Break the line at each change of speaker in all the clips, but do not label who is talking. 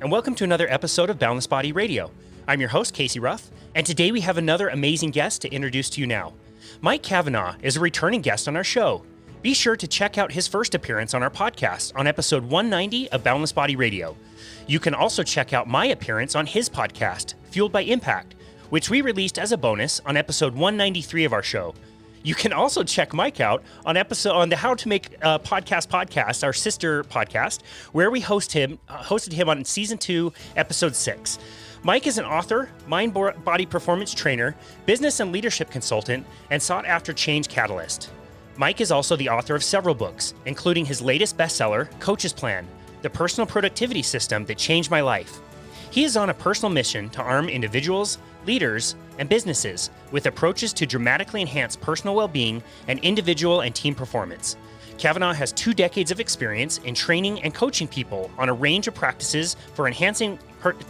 and welcome to another episode of Boundless Body Radio. I'm your host, Casey Ruff, and today we have another amazing guest to introduce to you now. Mike Kavanagh is a returning guest on our show. Be sure to check out his first appearance on our podcast on episode 190 of Boundless Body Radio. You can also check out my appearance on his podcast, Fueled by Impact, which we released as a bonus on episode 193 of our show. You can also check Mike out on the How to Make a Podcast, our sister podcast, where we hosted him on season 2, episode 6. Mike is an author, mind-body performance trainer, business and leadership consultant, and sought-after change catalyst. Mike is also the author of several books, including his latest bestseller, Coach's Plan, the personal productivity system that changed my life. He is on a personal mission to arm individuals, leaders, and businesses with approaches to dramatically enhance personal well-being and individual and team performance. Kavanagh has 2 decades of experience in training and coaching people on a range of practices for enhancing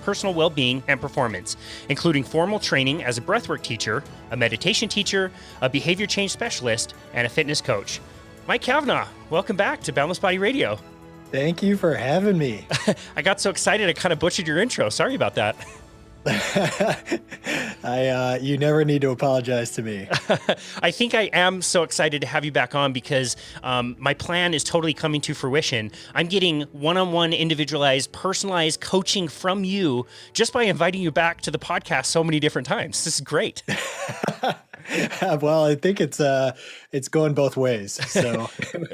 personal well-being and performance, including formal training as a breathwork teacher, a meditation teacher, a behavior change specialist, and a fitness coach. Mike Kavanagh, welcome back to Boundless Body Radio.
Thank you for having me.
I got so excited I kind of butchered your intro. Sorry about that.
You never need to apologize to me.
I think I am so excited to have you back on because my plan is totally coming to fruition. I'm getting one-on-one, individualized, personalized coaching from you just by inviting you back to the podcast so many different times. This is great.
Well, I think it's going both ways. So,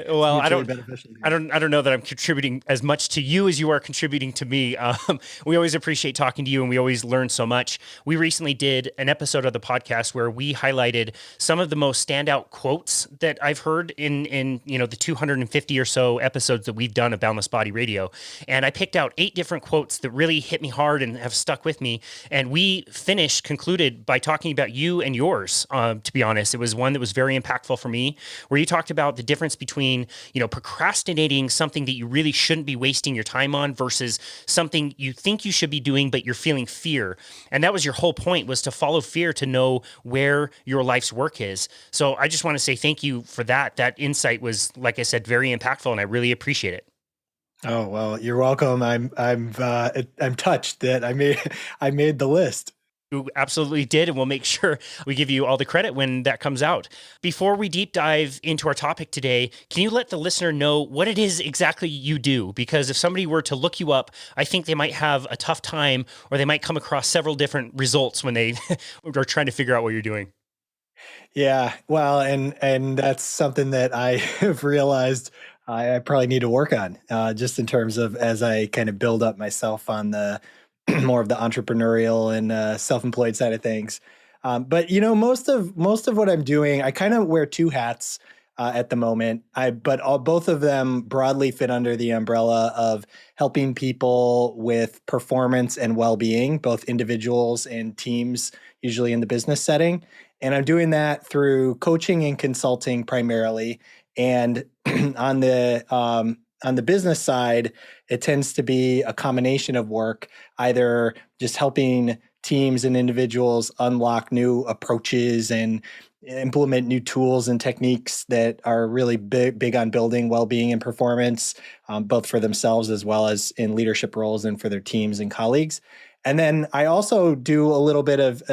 well, I don't know that I'm contributing as much to you as you are contributing to me. We always appreciate talking to you, and we always learn so much. We recently did an episode of the podcast where we highlighted some of the most standout quotes that I've heard in the 250 or so episodes that we've done of Boundless Body Radio, and I picked out 8 different quotes that really hit me hard and have stuck with me. And we concluded by talking about you and yours. To be honest, it was one that was very impactful for me, where you talked about the difference between, procrastinating something that you really shouldn't be wasting your time on versus something you think you should be doing, but you're feeling fear. And that was your whole point, was to follow fear to know where your life's work is. So I just want to say thank you for that. That insight was, like I said, very impactful, and I really appreciate it.
Oh, well, you're welcome. I'm touched that I made the list.
You absolutely did, and we'll make sure we give you all the credit when that comes out. Before we deep dive into our topic today, can you let the listener know what it is exactly you do? Because if somebody were to look you up, I think they might have a tough time, or they might come across several different results when they are trying to figure out what you're doing.
Yeah, well, and that's something that I have realized I probably need to work on, just in terms of as I kind of build up myself on the more of the entrepreneurial and self-employed side of things. But most of what I'm doing, I kind of wear 2 hats at the moment. Both of them broadly fit under the umbrella of helping people with performance and well-being, both individuals and teams, usually in the business setting. And I'm doing that through coaching and consulting primarily. And on the business side, it tends to be a combination of work, either just helping teams and individuals unlock new approaches and implement new tools and techniques that are really big on building well-being and performance, both for themselves as well as in leadership roles and for their teams and colleagues. And then I also do a little bit of,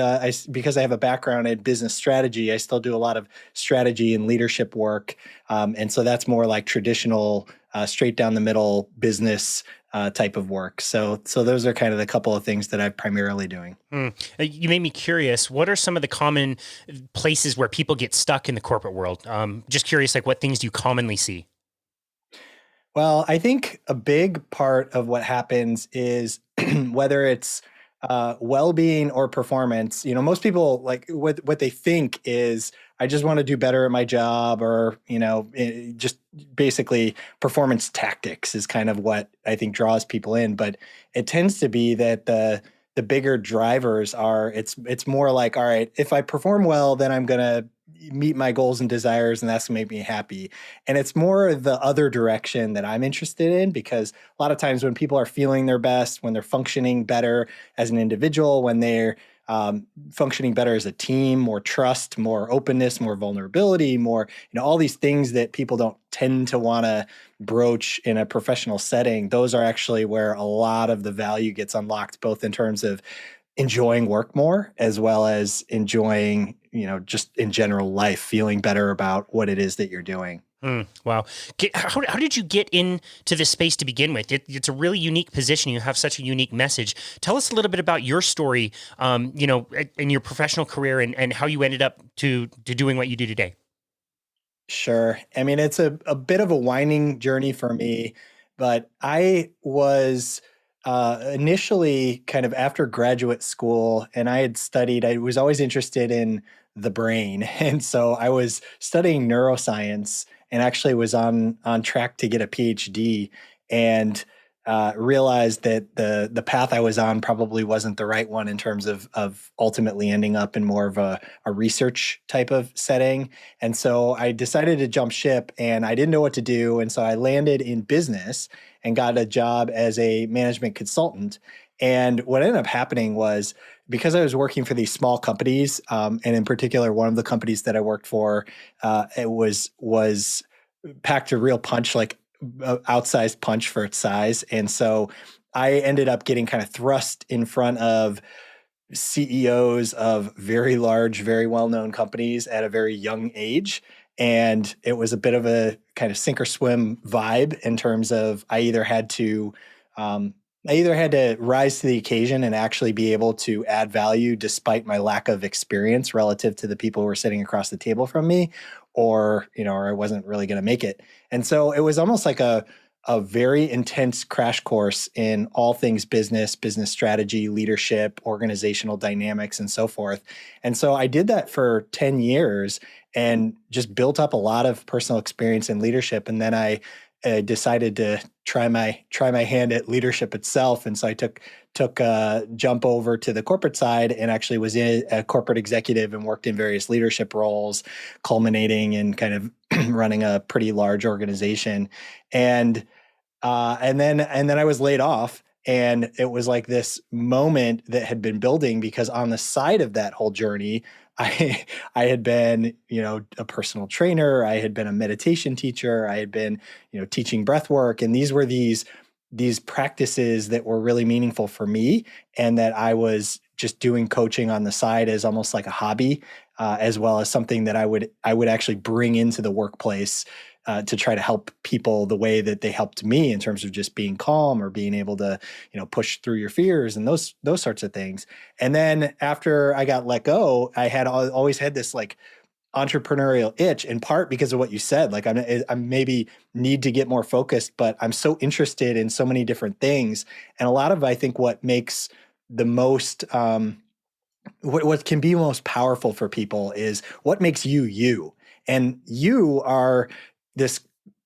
because I have a background in business strategy, I still do a lot of strategy and leadership work. And so that's more like traditional, straight down the middle business type of work. So those are kind of the couple of things that I'm primarily doing.
You made me curious. What are some of the common places where people get stuck in the corporate world? Just curious, like what things do you commonly see?
Well, I think a big part of what happens is whether it's well-being or performance, most people, like what they think is, I just want to do better at my job, or, just basically performance tactics is kind of what I think draws people in. But it tends to be that the bigger drivers are, it's more like, all right, if I perform well, then I'm going to meet my goals and desires, and that's going to make me happy. And it's more the other direction that I'm interested in, because a lot of times when people are feeling their best, when they're functioning better as an individual, when they're functioning better as a team, more trust, more openness, more vulnerability, more, all these things that people don't tend to want to broach in a professional setting. Those are actually where a lot of the value gets unlocked, both in terms of enjoying work more, as well as enjoying, just in general life, feeling better about what it is that you're doing.
Wow. How did you get into this space to begin with? It's a really unique position. You have such a unique message. Tell us a little bit about your story, in your professional career and how you ended up to doing what you do today.
Sure. I mean, it's a bit of a winding journey for me, but I was initially kind of after graduate school, and I was always interested in the brain. And so I was studying neuroscience and actually was on track to get a PhD, and realized that the path I was on probably wasn't the right one in terms of ultimately ending up in more of a research type of setting. And so I decided to jump ship, and I didn't know what to do. And so I landed in business and got a job as a management consultant. And what ended up happening was, because I was working for these small companies, and in particular, one of the companies that I worked for, it was packed a real punch, like outsized punch for its size. And so I ended up getting kind of thrust in front of CEOs of very large, very well-known companies at a very young age. And it was a bit of a kind of sink or swim vibe in terms of I either had to rise to the occasion and actually be able to add value despite my lack of experience relative to the people who were sitting across the table from me, or I wasn't really going to make it. And so it was almost like a very intense crash course in all things business strategy, leadership, organizational dynamics, and so forth. And so I did that for 10 years and just built up a lot of personal experience in leadership. And then I decided to try my hand at leadership itself. And so I took a jump over to the corporate side and actually was a corporate executive and worked in various leadership roles, culminating in kind of running a pretty large organization. And then I was laid off. And it was like this moment that had been building, because on the side of that whole journey, I had been, a personal trainer. I had been a meditation teacher. I had been, teaching breath work. And these were these practices that were really meaningful for me, and that I was just doing coaching on the side as almost like a hobby, as well as something that I would actually bring into the workplace to try to help people the way that they helped me, in terms of just being calm or being able to, push through your fears and those sorts of things. And then after I got let go, I had always had this like entrepreneurial itch, in part because of what you said. Like I maybe need to get more focused, but I'm so interested in so many different things. And a lot of, I think, what makes the most, what can be most powerful for people is what makes you you. And you are this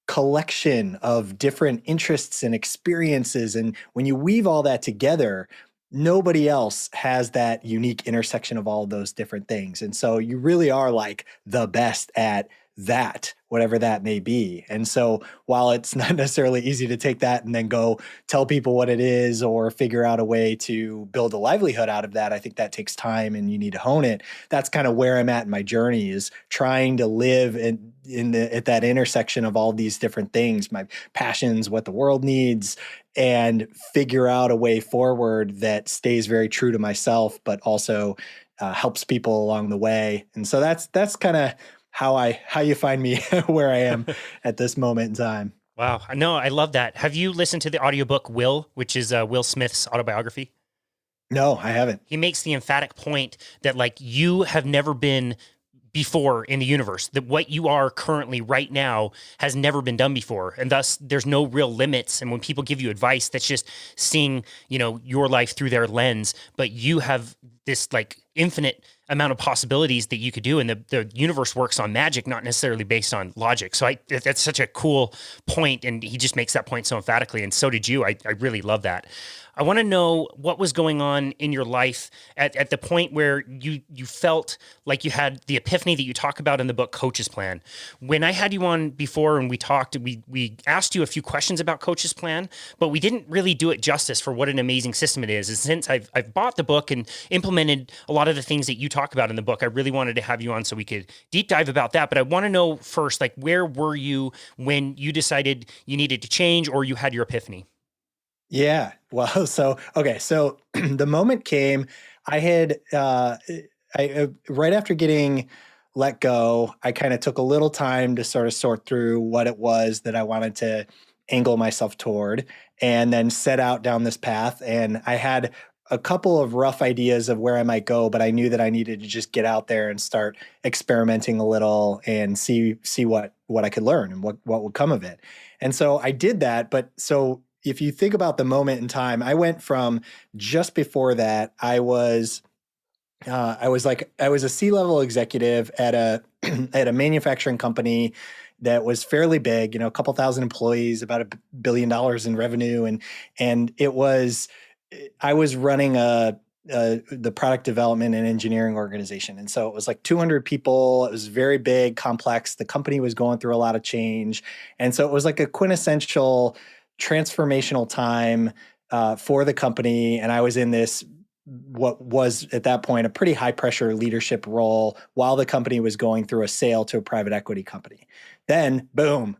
collection of different interests and experiences. And when you weave all that together, nobody else has that unique intersection of all of those different things. And so you really are like the best at that, whatever that may be. And so while it's not necessarily easy to take that and then go tell people what it is or figure out a way to build a livelihood out of that, I think that takes time and you need to hone it. That's kind of where I'm at in my journey, is trying to live at that intersection of all these different things, my passions, what the world needs, and figure out a way forward that stays very true to myself, but also helps people along the way. And so that's kind of how you find me where I am at this moment in time.
Wow. No, I love that. Have you listened to the audiobook Will, which is Will Smith's autobiography?
No, I haven't.
He makes the emphatic point that like you have never been before in the universe, that what you are currently right now has never been done before. And thus there's no real limits. And when people give you advice, that's just seeing, your life through their lens, but you have this like infinite amount of possibilities that you could do. And the universe works on magic, not necessarily based on logic. So that's such a cool point. And he just makes that point so emphatically. And so did you. I really love that. I want to know what was going on in your life at the point where you felt like you had the epiphany that you talk about in the book, Coach's Plan. When I had you on before and we talked, we asked you a few questions about Coach's Plan, but we didn't really do it justice for what an amazing system it is. And since I've bought the book and implemented implemented a lot of the things that you talk about in the book. I really wanted to have you on so we could deep dive about that. But I want to know first, like, where were you when you decided you needed to change or you had your epiphany?
Yeah. Well, okay. So the moment came, I had, right after getting let go, I kind of took a little time to sort of sort through what it was that I wanted to angle myself toward and then set out down this path. And I had a couple of rough ideas of where I might go, but I knew that I needed to just get out there and start experimenting a little and see what I could learn and what would come of it. And so I did that. But so if you think about the moment in time, I went from just before that, I was a C-level executive at a at a manufacturing company that was fairly big, a couple thousand employees, about $1 billion in revenue, and I was running the product development and engineering organization, and so it was like 200 people. It was very big, complex. The company was going through a lot of change, and so it was like a quintessential transformational time for the company, and I was in this what was at that point a pretty high pressure leadership role while the company was going through a sale to a private equity company. Then boom,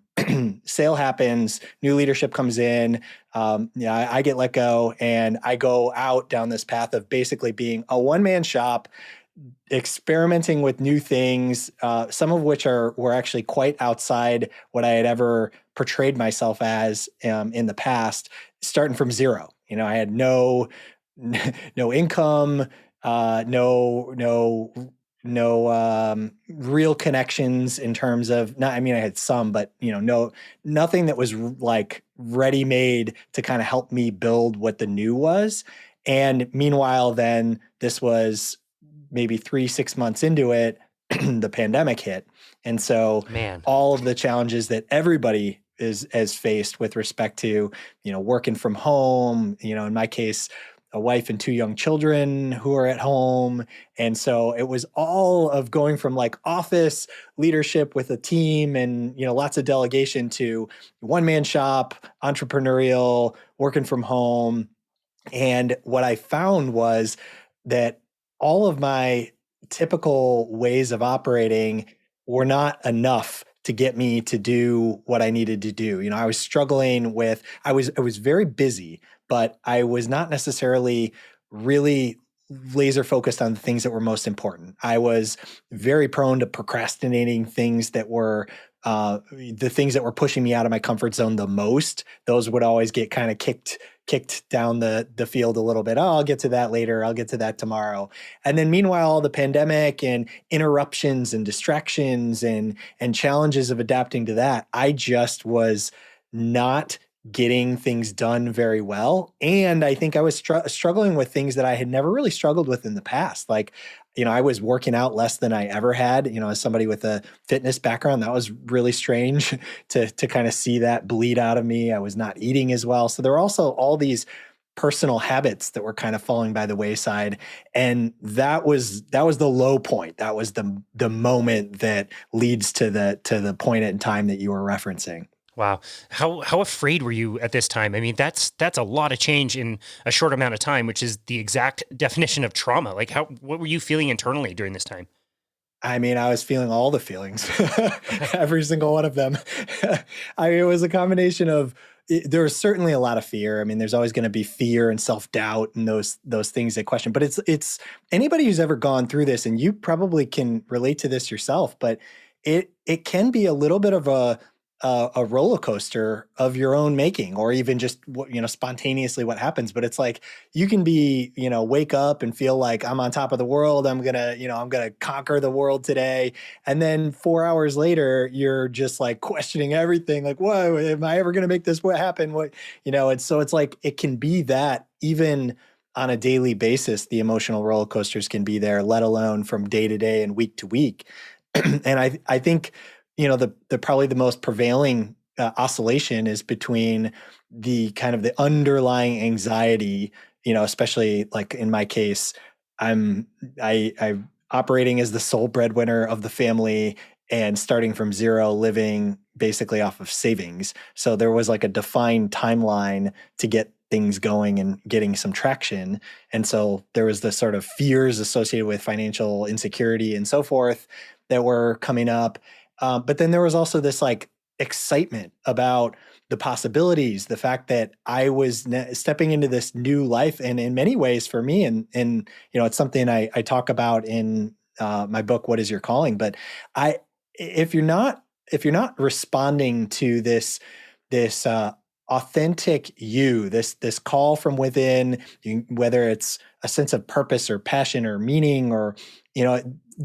sale happens, new leadership comes in. I get let go and I go out down this path of basically being a one-man shop, experimenting with new things, some of which were actually quite outside what I had ever portrayed myself as in the past, starting from zero. I had no income, no real connections in terms of I had some, but nothing that was like ready made to kind of help me build what the new was. And meanwhile, then this was maybe 6 months into it, the pandemic hit. And so
Man.
all of the challenges that everybody is faced with respect to, working from home, in my case, a wife and 2 young children who are at home. And so it was all of going from like office leadership with a team and, lots of delegation to one-man shop, entrepreneurial, working from home. And what I found was that all of my typical ways of operating were not enough to get me to do what I needed to do. I was struggling with, I was very busy, but I was not necessarily really laser focused on the things that were most important. I was very prone to procrastinating things that were the things that were pushing me out of my comfort zone the most. Those would always get kind of kicked down the field a little bit. Oh, I'll get to that later. I'll get to that tomorrow. And then meanwhile, the pandemic and interruptions and distractions and challenges of adapting to that, I just was not getting things done very well. And I think I was struggling with things that I had never really struggled with in the past. Like, I was working out less than I ever had, as somebody with a fitness background. That was really strange to kind of see that bleed out of me. I was not eating as well. So there were also all these personal habits that were kind of falling by the wayside. And that was the low point. That was the moment that leads to the point in time that you were referencing.
Wow. How afraid were you at this time? I mean, that's a lot of change in a short amount of time, which is the exact definition of trauma. Like what were you feeling internally during this time?
I mean, I was feeling all the feelings, every single one of them. It was a combination of, there was certainly a lot of fear. I mean, there's always going to be fear and self-doubt and those things that question, but it's anybody who's ever gone through this, and you probably can relate to this yourself, but it can be a little bit of a roller coaster of your own making, or even just spontaneously what happens. But it's like you can be wake up and feel like I'm on top of the world. I'm gonna conquer the world today, and then 4 hours later you're just like questioning everything. Like, whoa, am I ever gonna make this happen? And so it's like it can be that even on a daily basis, the emotional roller coasters can be there, let alone from day to day and week to week. And I think the probably the most prevailing oscillation is between the kind of the underlying anxiety, especially like in my case, I'm operating as the sole breadwinner of the family and starting from zero, living basically off of savings. So there was like a defined timeline to get things going and getting some traction. And so there was this sort of fears associated with financial insecurity and so forth that were coming up. But then there was also this like excitement about the possibilities, the fact that I was stepping into this new life. And in many ways for me, and it's something I talk about in my book, What is Your Calling? But if you're not responding to this authentic you, this call from within, whether it's a sense of purpose or passion or meaning, or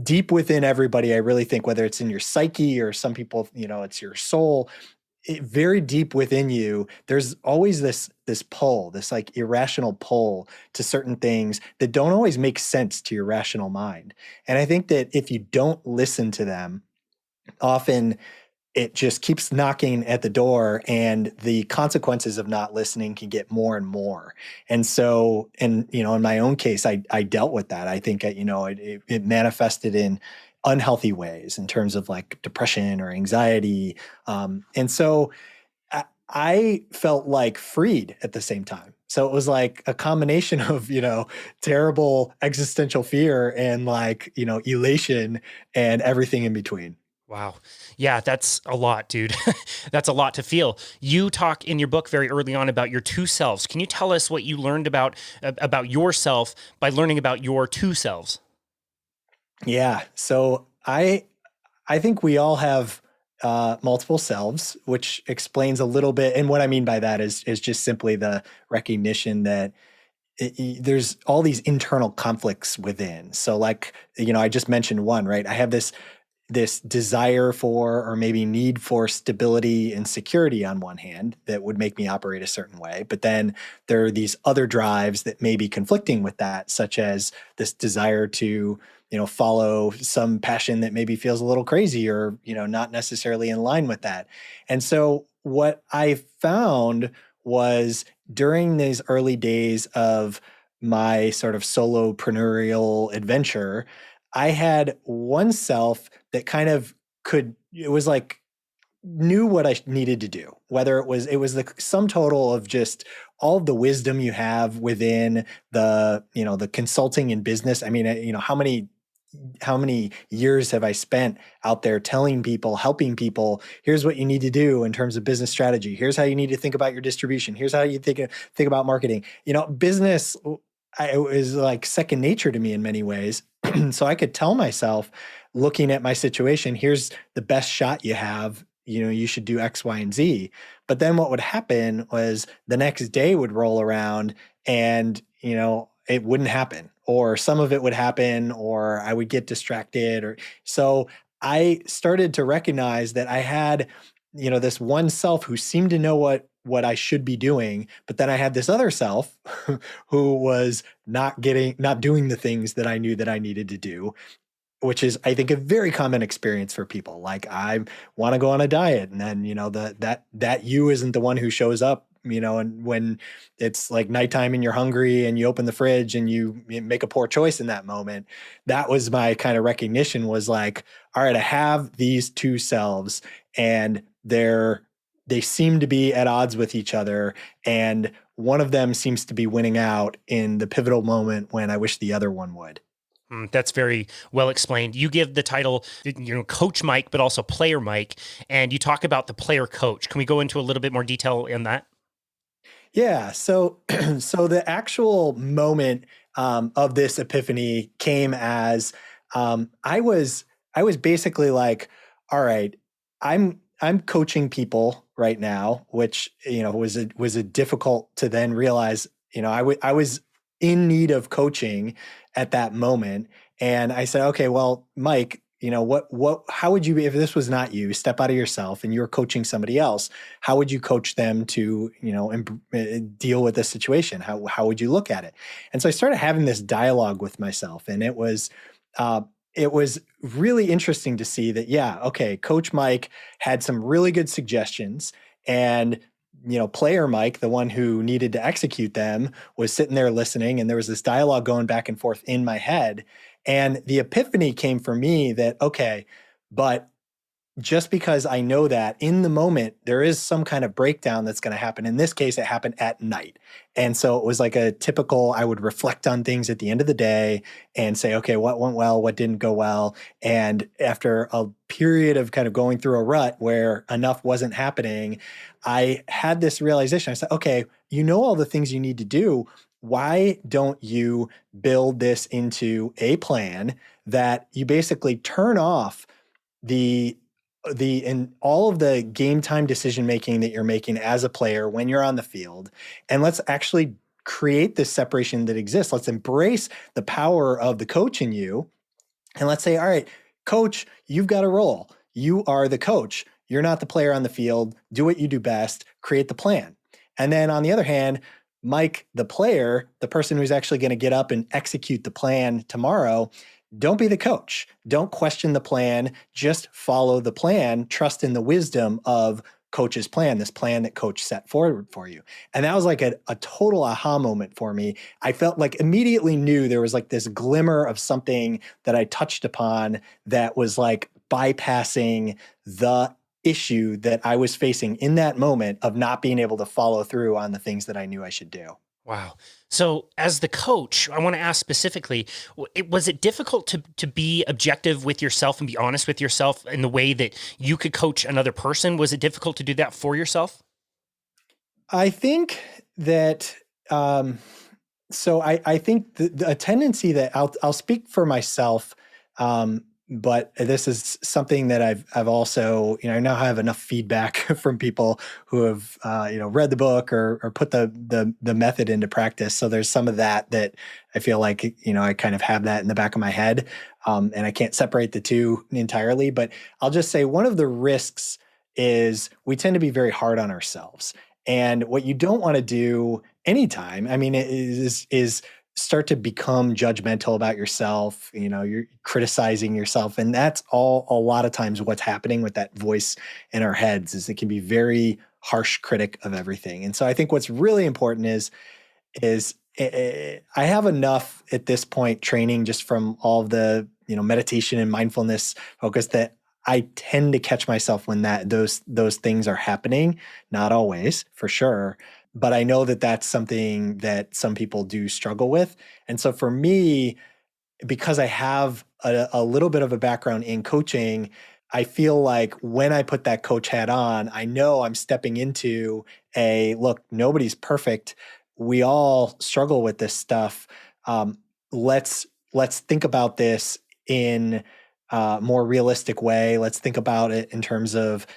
deep within everybody, I really think, whether it's in your psyche or some people, it's your soul, very deep within you, there's always this pull, this like irrational pull to certain things that don't always make sense to your rational mind. And I think that if you don't listen to them, often it just keeps knocking at the door, and the consequences of not listening can get more and more. And so, in my own case, I dealt with that. I think, it manifested in unhealthy ways in terms of like depression or anxiety. And so I felt like freed at the same time. So it was like a combination of, terrible existential fear and like, elation and everything in between.
Wow. Yeah, that's a lot, dude. That's a lot to feel. You talk in your book very early on about your two selves. Can you tell us what you learned about yourself by learning about your two selves?
Yeah. So I think we all have multiple selves, which explains a little bit. And what I mean by that is just simply the recognition that there's all these internal conflicts within. So like, I just mentioned one, right? I have this desire for, or maybe need for, stability and security on one hand that would make me operate a certain way. But then there are these other drives that may be conflicting with that, such as this desire to, follow some passion that maybe feels a little crazy or, not necessarily in line with that. And so what I found was during these early days of my sort of solopreneurial adventure, I had one self that kind of it was like knew what I needed to do, whether it was the sum total of just all of the wisdom you have within the consulting and business. I mean, how many years have I spent out there telling people, helping people, here's what you need to do in terms of business strategy. Here's how you need to think about your distribution. Here's how you think about marketing. Business, it was like second nature to me in many ways. So I could tell myself, looking at my situation, here's the best shot you have. You should do X, Y, and Z. But then what would happen was the next day would roll around and, it wouldn't happen, or some of it would happen, or I would get distracted. Or so I started to recognize that I had, this one self who seemed to know what I should be doing, but then I had this other self who was not doing the things that I knew that I needed to do, which is, I think, a very common experience for people. Like, I want to go on a diet, and then, that you isn't the one who shows up, and when it's like nighttime and you're hungry and you open the fridge and you make a poor choice in that moment. That was my kind of recognition, was like, all right, I have these two selves, and they seem to be at odds with each other. And one of them seems to be winning out in the pivotal moment when I wish the other one would.
That's very well explained. You give the title, Coach Mike, but also Player Mike, and you talk about the player coach. Can we go into a little bit more detail in that?
Yeah. So, so the actual moment of this epiphany came as I was basically like, all right, I'm coaching people right now, which was a difficult to then realize. I was in need of coaching at that moment, and I said, okay, well, Mike, how would you be, if this was not you, step out of yourself and you're coaching somebody else, how would you coach them to, deal with this situation? How would you look at it? And so I started having this dialogue with myself, and it was really interesting to see that, yeah, okay, Coach Mike had some really good suggestions, and Player Mike, the one who needed to execute them, was sitting there listening, and there was this dialogue going back and forth in my head. And the epiphany came for me that, okay, but just because I know that in the moment there is some kind of breakdown that's going to happen. In this case, it happened at night. And so it was like a typical, I would reflect on things at the end of the day and say, okay, what went well, what didn't go well. And after a period of kind of going through a rut where enough wasn't happening, I had this realization. I said, okay, you know all the things you need to do. Why don't you build this into a plan that you basically turn off the and all of the game time decision making that you're making as a player when you're on the field, and let's actually create this separation that exists. Let's embrace the power of the coach in you, and let's say, all right, coach, you've got a role. You are the coach. You're not the player on the field. Do what you do best. Create the plan. And then on the other hand, Mike, the player, the person who's actually going to get up and execute the plan tomorrow, don't be the coach. Don't question the plan. Just follow the plan. Trust in the wisdom of coach's plan, this plan that coach set forward for you. And that was like a total aha moment for me. I felt like immediately knew there was like this glimmer of something that I touched upon that was like bypassing the issue that I was facing in that moment of not being able to follow through on the things that I knew I should do.
Wow. So as the coach, I want to ask specifically, was it difficult to be objective with yourself and be honest with yourself in the way that you could coach another person? Was it difficult to do that for yourself?
I think that, I think a tendency that I'll speak for myself, but this is something that I've also, I now have enough feedback from people who have, read the book or put the method into practice. So there's some of that I feel like, I kind of have that in the back of my head, and I can't separate the two entirely. But I'll just say one of the risks is we tend to be very hard on ourselves. And what you don't want to do anytime, is start to become judgmental about yourself. You're criticizing yourself. And that's all a lot of times what's happening with that voice in our heads is it can be very harsh critic of everything. And so I think what's really important is I have enough at this point training just from all of the, meditation and mindfulness focus that I tend to catch myself when those things are happening. Not always, for sure. But I know that that's something that some people do struggle with. And so for me, because I have a little bit of a background in coaching, I feel like when I put that coach hat on, I know I'm stepping into look, nobody's perfect. We all struggle with this stuff. Let's think about this in a more realistic way. Let's think about it in terms of,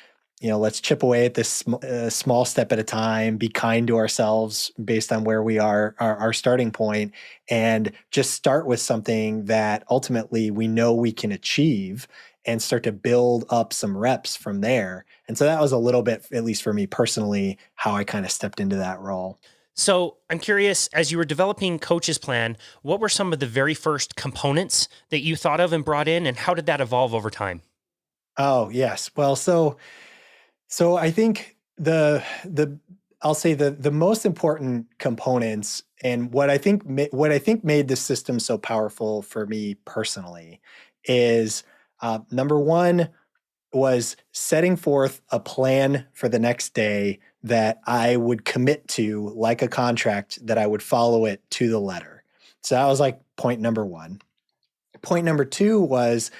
let's chip away at this small step at a time, be kind to ourselves based on where we are, our starting point, and just start with something that ultimately we know we can achieve and start to build up some reps from there. And so that was a little bit, at least for me personally, how I kind of stepped into that role.
So I'm curious, as you were developing Coach's Plan, what were some of the very first components that you thought of and brought in, and how did that evolve over time?
Oh, yes. Well, so I think I'll say the most important components and what I think made this system so powerful for me personally is number one was setting forth a plan for the next day that I would commit to like a contract that I would follow it to the letter. So that was like point number one. Point number two was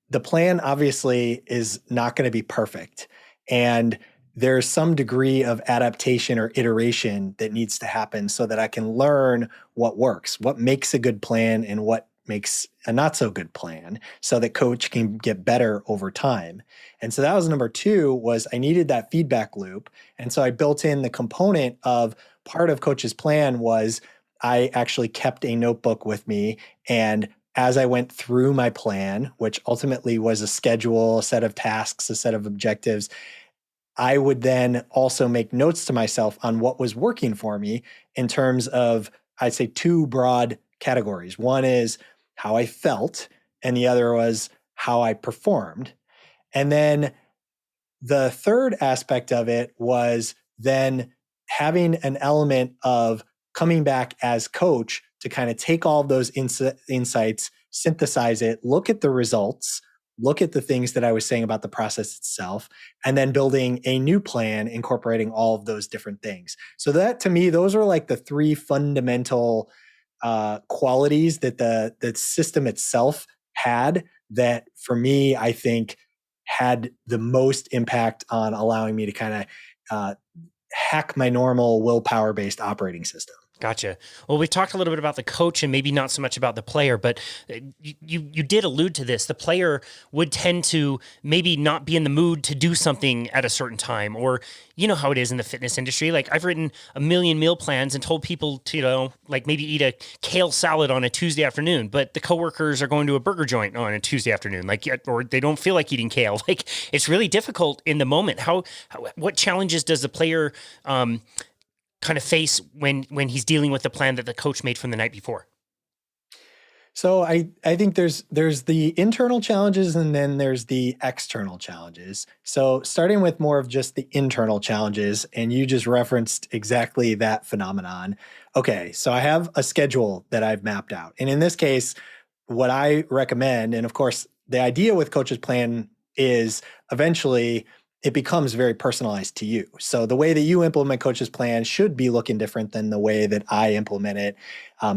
the plan obviously is not going to be perfect. And there's some degree of adaptation or iteration that needs to happen so that I can learn what works, what makes a good plan and what makes a not so good plan so that coach can get better over time. And so that was number two was I needed that feedback loop. And so I built in the component of part of coach's plan was I actually kept a notebook with me, and as I went through my plan, which ultimately was a schedule, a set of tasks, a set of objectives, I would then also make notes to myself on what was working for me in terms of, I'd say, two broad categories. One is how I felt, and the other was how I performed. And then the third aspect of it was then having an element of coming back as coach to kind of take all of those insights, synthesize it, look at the results, look at the things that I was saying about the process itself, and then building a new plan incorporating all of those different things. So that, to me, those are like the three fundamental qualities that the system itself had, that for me, I think had the most impact on allowing me to kind of hack my normal willpower based operating system.
Gotcha. Well, we've talked a little bit about the coach and maybe not so much about the player, but you did allude to this. The player would tend to maybe not be in the mood to do something at a certain time, or you know how it is in the fitness industry. Like I've written a million meal plans and told people to, like maybe eat a kale salad on a Tuesday afternoon, but the coworkers are going to a burger joint on a Tuesday afternoon, or they don't feel like eating kale. Like it's really difficult in the moment. What challenges does the player kind of face when he's dealing with the plan that the coach made from the night before?
So I think there's the internal challenges and then there's the external challenges. So starting with more of just the internal challenges, and you just referenced exactly that phenomenon. Okay, so I have a schedule that I've mapped out. And in this case, what I recommend, and of course, the idea with Coach's Plan is eventually it becomes very personalized to you. So the way that you implement Coach's Plan should be looking different than the way that I implement it,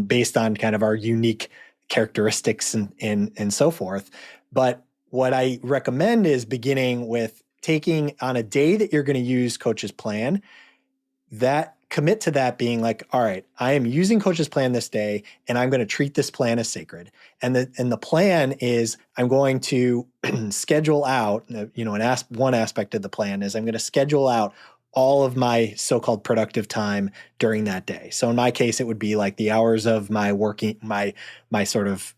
based on kind of our unique characteristics and so forth. But what I recommend is beginning with taking on a day that you're going to use Coach's Plan, that commit to that being like, all right, I am using Coach's Plan this day, and I'm going to treat this plan as sacred. And the plan is I'm going to schedule out, one aspect of the plan is I'm going to schedule out all of my so-called productive time during that day. So in my case, it would be like the hours of my my sort of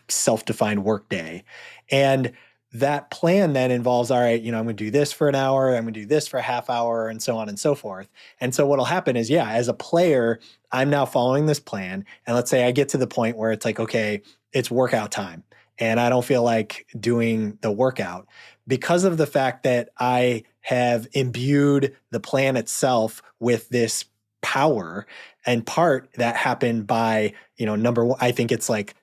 self-defined work day. And that plan then involves, all right, I'm going to do this for an hour, I'm going to do this for a half hour, and so on and so forth. And so what'll happen is, as a player, I'm now following this plan. And let's say I get to the point where it's like, okay, it's workout time, and I don't feel like doing the workout because of the fact that I have imbued the plan itself with this power. And part that happened by, number one, I think it's like,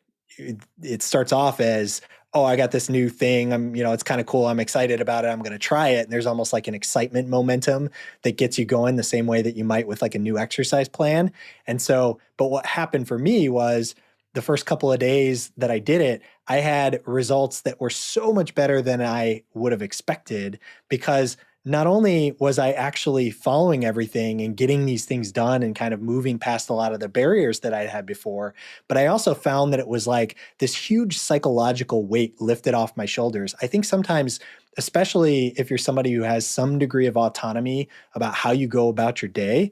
it starts off as, oh, I got this new thing. It's kind of cool. I'm excited about it. I'm going to try it. And there's almost like an excitement momentum that gets you going the same way that you might with like a new exercise plan. And so, but what happened for me was the first couple of days that I did it, I had results that were so much better than I would have expected, because not only was I actually following everything and getting these things done and kind of moving past a lot of the barriers that I had before, but I also found that it was like this huge psychological weight lifted off my shoulders. I think sometimes, especially if you're somebody who has some degree of autonomy about how you go about your day,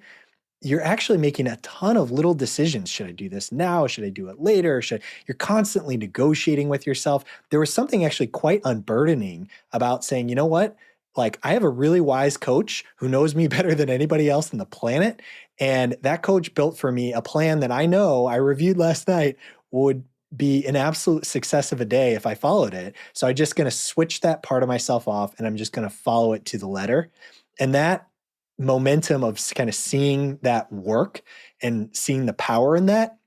you're actually making a ton of little decisions. Should I do this now? Should I do it later? You're constantly negotiating with yourself. There was something actually quite unburdening about saying, you know what? Like, I have a really wise coach who knows me better than anybody else on the planet. And that coach built for me a plan that I know I reviewed last night would be an absolute success of a day if I followed it. So I'm just going to switch that part of myself off, and I'm just going to follow it to the letter. And that momentum of kind of seeing that work and seeing the power in that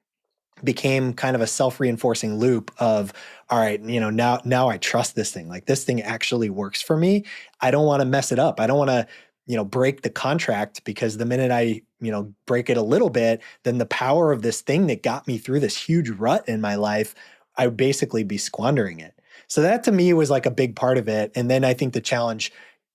became kind of a self-reinforcing loop of, all right, now I trust this thing. Like, this thing actually works for me. I don't want to mess it up. I don't want to, break the contract, because the minute I, break it a little bit, then the power of this thing that got me through this huge rut in my life, I would basically be squandering it. So that to me was like a big part of it. And then I think the challenge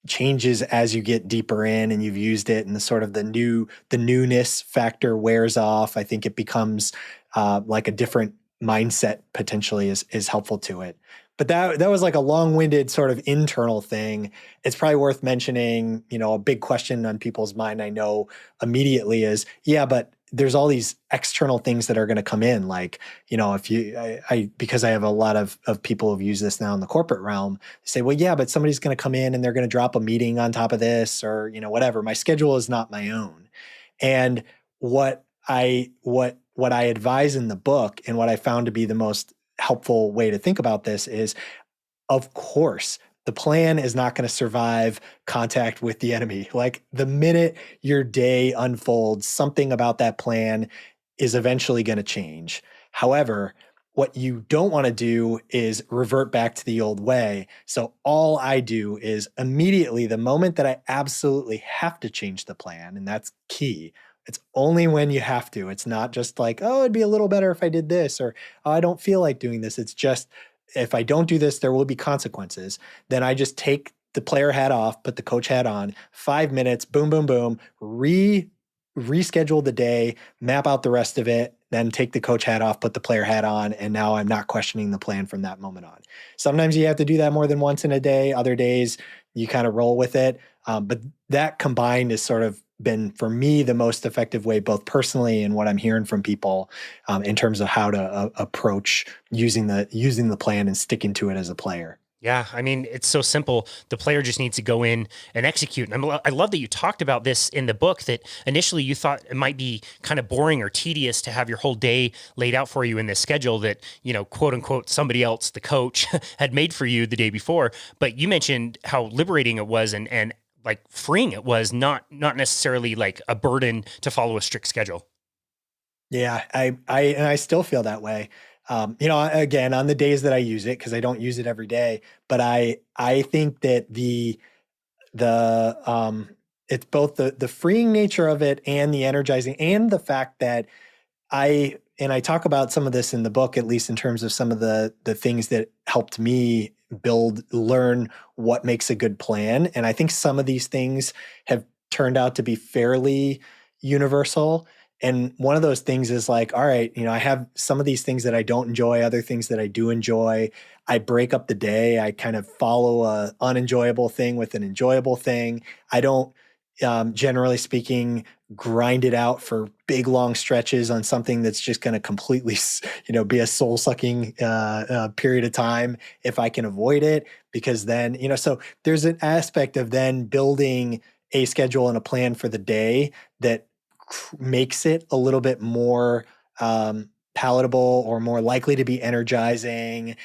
changes as you get deeper in and you've used it, and the sort of the newness factor wears off. I think it becomes like a different mindset potentially is helpful to it. But that was like a long-winded sort of internal thing. It's probably worth mentioning, a big question on people's mind, I know immediately is, but there's all these external things that are going to come in. Like, if because I have a lot of people who've used this now in the corporate realm, they say, well, but somebody's going to come in and they're going to drop a meeting on top of this, or, whatever. My schedule is not my own. And what I advise in the book, and what I found to be the most helpful way to think about this is, of course, the plan is not going to survive contact with the enemy. Like, the minute your day unfolds, something about that plan is eventually going to change. However, what you don't want to do is revert back to the old way. So all I do is immediately, the moment that I absolutely have to change the plan, and that's key. It's only when you have to. It's not just like, oh, it'd be a little better if I did this, or oh, I don't feel like doing this. It's just, if I don't do this, there will be consequences. Then I just take the player hat off, put the coach hat on, 5 minutes, boom, boom, boom, reschedule the day, map out the rest of it, then take the coach hat off, put the player hat on, and now I'm not questioning the plan from that moment on. Sometimes you have to do that more than once in a day. Other days you kind of roll with it. But that combined has sort of been, for me, the most effective way, both personally and what I'm hearing from people in terms of how to approach using the plan and sticking to it as a player.
Yeah, I mean, it's so simple. The player just needs to go in and execute. And I love that you talked about this in the book, that initially you thought it might be kind of boring or tedious to have your whole day laid out for you in this schedule that, quote unquote, somebody else, the coach, had made for you the day before. But you mentioned how liberating it was and like freeing it was, not necessarily like a burden to follow a strict schedule.
Yeah, I still feel that way. Again, on the days that I use it, because I don't use it every day, but I think that it's both the freeing nature of it and the energizing, and the fact that I talk about some of this in the book, at least in terms of some of the things that helped me learn what makes a good plan. And I think some of these things have turned out to be fairly universal. And one of those things is like, all right, I have some of these things that I don't enjoy, other things that I do enjoy. I break up the day. I kind of follow a unenjoyable thing with an enjoyable thing. I don't, generally speaking, grind it out for big, long stretches on something that's just going to completely, be a soul sucking period of time if I can avoid it, because then, so there's an aspect of then building a schedule and a plan for the day that makes it a little bit more palatable or more likely to be energizing,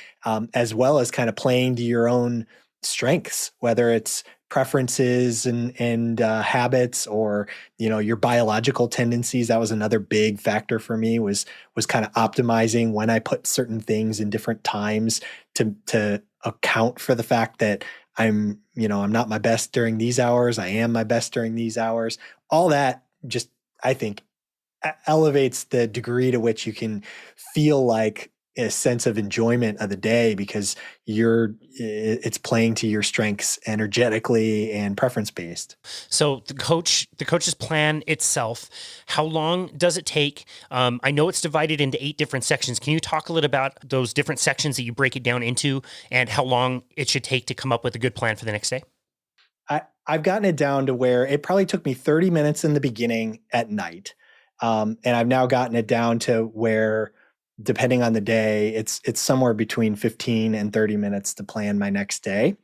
as well as kind of playing to your own strengths, whether it's preferences and habits, or your biological tendencies. That was another big factor for me, was kind of optimizing when I put certain things in different times to account for the fact that I'm not my best during these hours. I am my best during these hours. All that just, I think, elevates the degree to which you can feel like a sense of enjoyment of the day, because it's playing to your strengths energetically and preference based.
So the coach's plan itself, how long does it take? I know it's divided into 8 different sections. Can you talk a little about those different sections that you break it down into, and how long it should take to come up with a good plan for the next day?
I've gotten it down to where it probably took me 30 minutes in the beginning at night. And I've now gotten it down to where, depending on the day, it's somewhere between 15 and 30 minutes to plan my next day.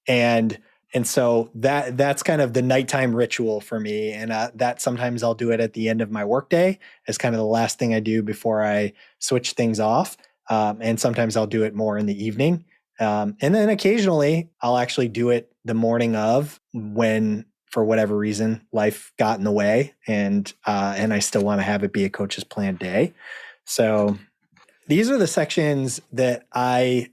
And so that's kind of the nighttime ritual for me. And that sometimes I'll do it at the end of my workday as kind of the last thing I do before I switch things off. And sometimes I'll do it more in the evening. And then occasionally I'll actually do it the morning of, when, for whatever reason, life got in the way, and I still want to have it be a coach's plan day. So these are the sections that I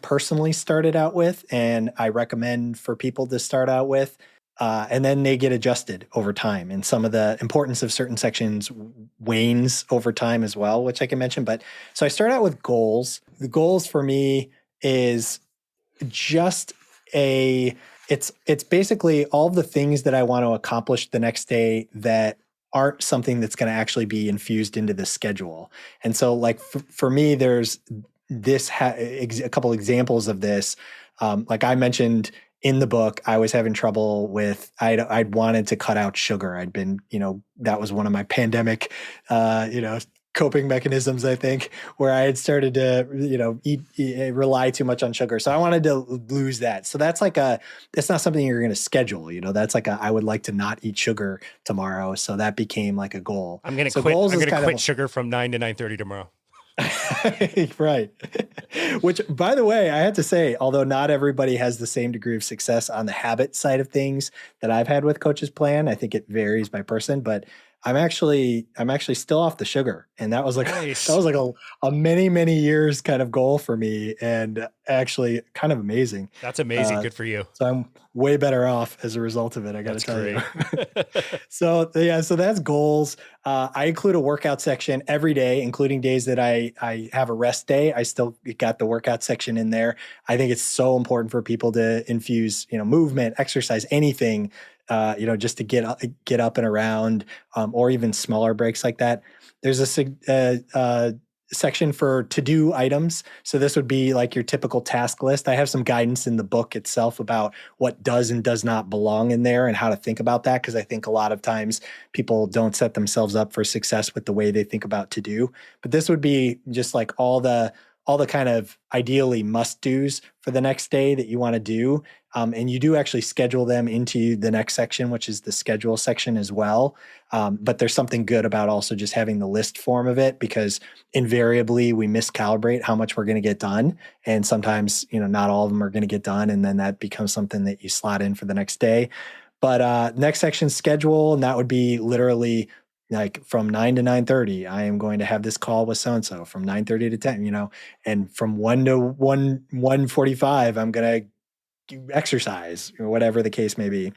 personally started out with, and I recommend for people to start out with. And then they get adjusted over time, and some of the importance of certain sections wanes over time as well, which I can mention. But so I start out with goals. The goals for me is just it's basically all the things that I want to accomplish the next day that aren't something that's going to actually be infused into the schedule. And so, like, for me, there's a couple examples of this. Like I mentioned in the book, I was having trouble with, I'd wanted to cut out sugar. I'd been, that was one of my pandemic, coping mechanisms, I think, where I had started to, rely too much on sugar. So I wanted to lose that. So that's it's not something you're going to schedule, that's I would like to not eat sugar tomorrow. So that became like a goal.
I'm going to quit sugar from 9 to 9:30 tomorrow.
Right. Which, by the way, I have to say, although not everybody has the same degree of success on the habit side of things that I've had with Coach's Plan, I think it varies by person, but I'm actually still off the sugar, and that was like that
Nice.
was like a many years kind of goal for me, and actually kind of amazing.
That's amazing.
Uh,
Good for you.
so I'm way better off as a result of it. I got to
That's
tell you.
great.
So yeah, so that's goals. I include a workout section every day, including days that I have a rest day. I still got the workout section in there. I think it's so important for people to infuse, movement, exercise, anything, just to get up and around, or even smaller breaks like that. There's a section for to-do items. So this would be like your typical task list. I have some guidance in the book itself about what does and does not belong in there and how to think about that. Because I think a lot of times people don't set themselves up for success with the way they think about to do. But this would be just like all the kind of ideally must do's for the next day that you want to do. And you do actually schedule them into the next section, which is the schedule section as well. But there's something good about also just having the list form of it, because invariably we miscalibrate how much we're going to get done. And sometimes, not all of them are going to get done. And then that becomes something that you slot in for the next day. But next section, schedule, and that would be literally like from 9 to 9:30, I am going to have this call with so-and-so from 9:30 to 10, and from 1 to 1:45, I'm going to exercise or whatever the case may be.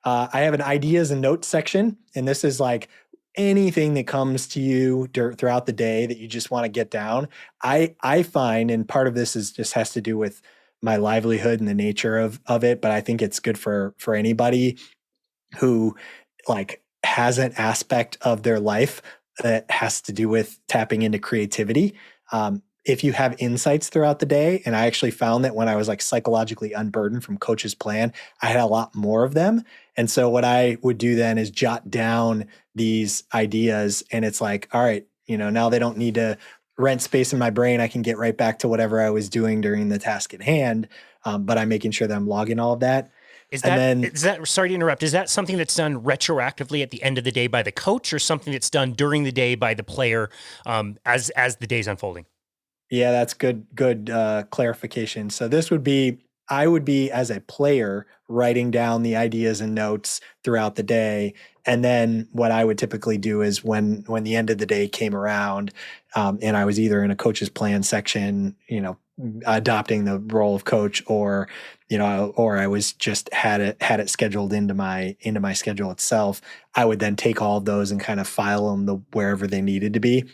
I have an ideas and notes section, and this is like anything that comes to you throughout the day that you just want to get down. I find, and part of this is just has to do with my livelihood and the nature of it, but I think it's good for anybody who like has an aspect of their life that has to do with tapping into creativity. If you have insights throughout the day, and I actually found that when I was like psychologically unburdened from Coach's Plan, I had a lot more of them. And so what I would do then is jot down these ideas, and it's like, all right, now they don't need to rent space in my brain. I can get right back to whatever I was doing during the task at hand. But I'm making sure that I'm logging all of that.
Is
And
that
then
is that sorry to interrupt? Is that something that's done retroactively at the end of the day by the coach, or something that's done during the day by the player, as the day's unfolding?
Yeah, that's good clarification. So this would be, I would be as a player writing down the ideas and notes throughout the day. And then what I would typically do is when the end of the day came around, and I was either in a Coach's Plan section, adopting the role of coach, or or I was just had it scheduled into my schedule itself. I would then take all of those and kind of file them wherever they needed to be.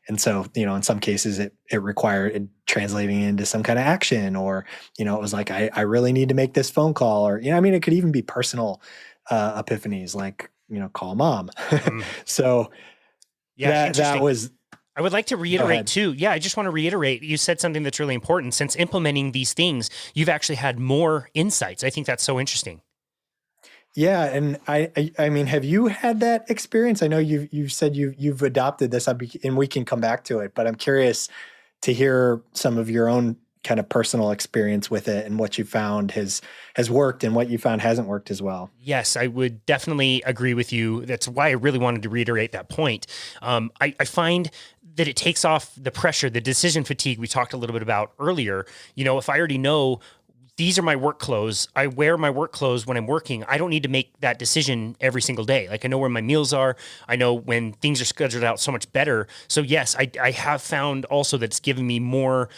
And so, in some cases it required it translating into some kind of action, or, it was like, I really need to make this phone call, or, it could even be personal epiphanies, like, call mom.
Mm.
So
Yeah,
that
interesting.
was,
I would like to
go
reiterate
ahead.
too. Yeah, I just want to reiterate. You said something that's really important. Since implementing these things, you've actually had more insights. I think that's so interesting.
Yeah, and I mean, have you had that experience? I know you've said you've adopted this, and we can come back to it, but I'm curious to hear some of your own kind of personal experience with it, and what you found has worked and what you found hasn't worked as well.
Yes, I would definitely agree with you. That's why I really wanted to reiterate that point. I find that it takes off the pressure, the decision fatigue we talked a little bit about earlier. If I already know these are my work clothes, I wear my work clothes when I'm working, I don't need to make that decision every single day. Like, I know where my meals are. I know when things are scheduled out so much better. So yes, I have found also that it's given me more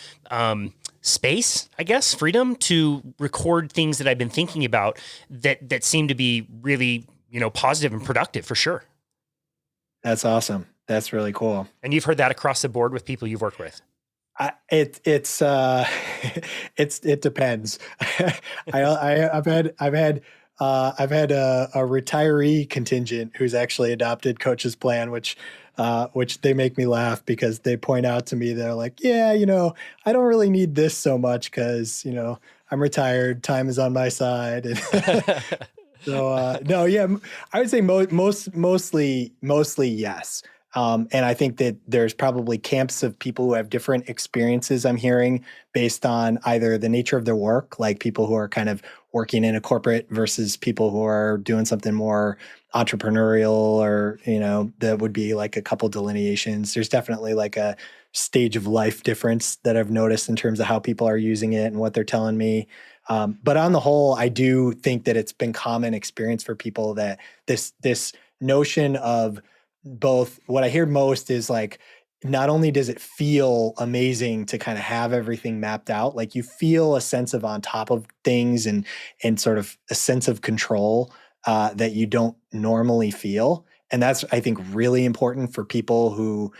space, I guess, freedom to record things that I've been thinking about that seem to be really, positive and productive for sure.
That's awesome. That's really cool.
And you've heard that across the board with people you've worked with.
It's it depends. I've had a retiree contingent who's actually adopted Coach's Plan, which they make me laugh, because they point out to me, they're like, yeah, I don't really need this so much, because I'm retired, time is on my side. And so no, yeah, I would say mostly yes. And I think that there's probably camps of people who have different experiences, I'm hearing, based on either the nature of their work, like people who are kind of working in a corporate versus people who are doing something more entrepreneurial, or, that would be like a couple delineations. There's definitely like a stage of life difference that I've noticed in terms of how people are using it and what they're telling me. But on the whole, I do think that it's been common experience for people that this notion of both what I hear most is like, not only does it feel amazing to kind of have everything mapped out, like you feel a sense of on top of things and sort of a sense of control that you don't normally feel. And that's, I think, really important for people who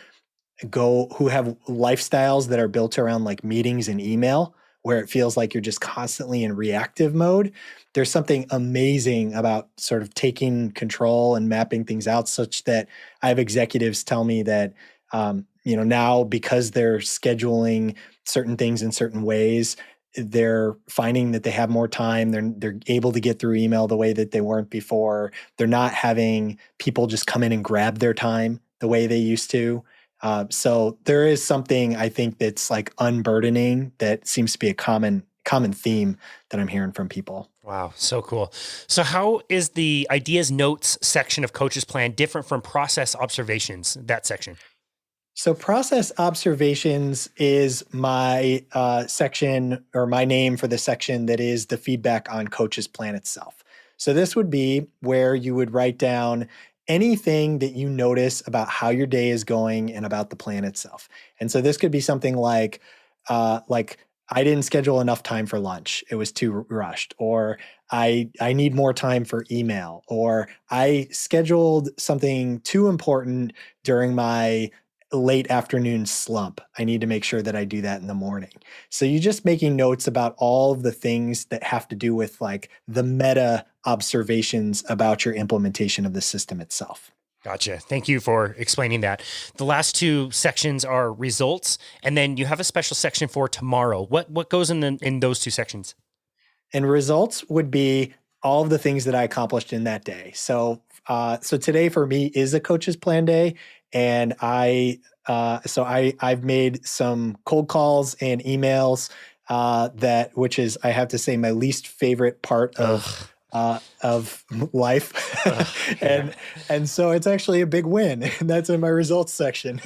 have lifestyles that are built around like meetings and email, where it feels like you're just constantly in reactive mode. There's something amazing about sort of taking control and mapping things out, such that I have executives tell me that, now because they're scheduling certain things in certain ways, they're finding that they have more time. They're able to get through email the way that they weren't before. They're not having people just come in and grab their time the way they used to. So there is something, I think, that's like unburdening that seems to be a common theme that I'm hearing from people.
Wow, so cool. So how is the ideas notes section of Coach's Plan different from process observations, that section?
So process observations is my section, or my name for the section that is the feedback on Coach's Plan itself. So this would be where you would write down anything that you notice about how your day is going and about the plan itself. And so this could be something like I didn't schedule enough time for lunch. It was too rushed. Or I need more time for email. Or I scheduled something too important during my late afternoon slump. I need to make sure that I do that in the morning. So you're just making notes about all of the things that have to do with like the meta observations about your implementation of the system itself.
Gotcha. Thank you for explaining that. The last two sections are results, and then you have a special section for tomorrow. What goes in those two sections?
And results would be all of the things that I accomplished in that day. So today for me is a Coach's Plan day, and I've made some cold calls and emails which is, I have to say, my least favorite part of life. And so it's actually a big win. And that's in my results section.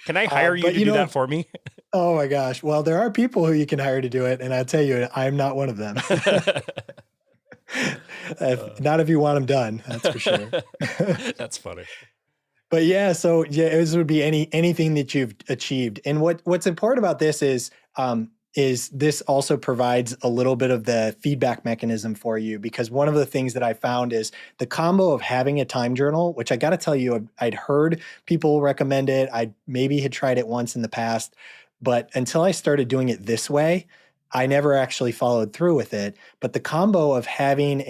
Can I hire you to do that for me?
Oh my gosh. Well, there are people who you can hire to do it. And I'll tell you, I'm not one of them. Not if you want them done, that's for sure.
That's funny.
But yeah, so yeah, this would be anything that you've achieved. And what's important about this is this also provides a little bit of the feedback mechanism for you, because one of the things that I found is the combo of having a time journal, which I got to tell you, I'd heard people recommend it. I maybe had tried it once in the past, but until I started doing it this way, I never actually followed through with it. But the combo of having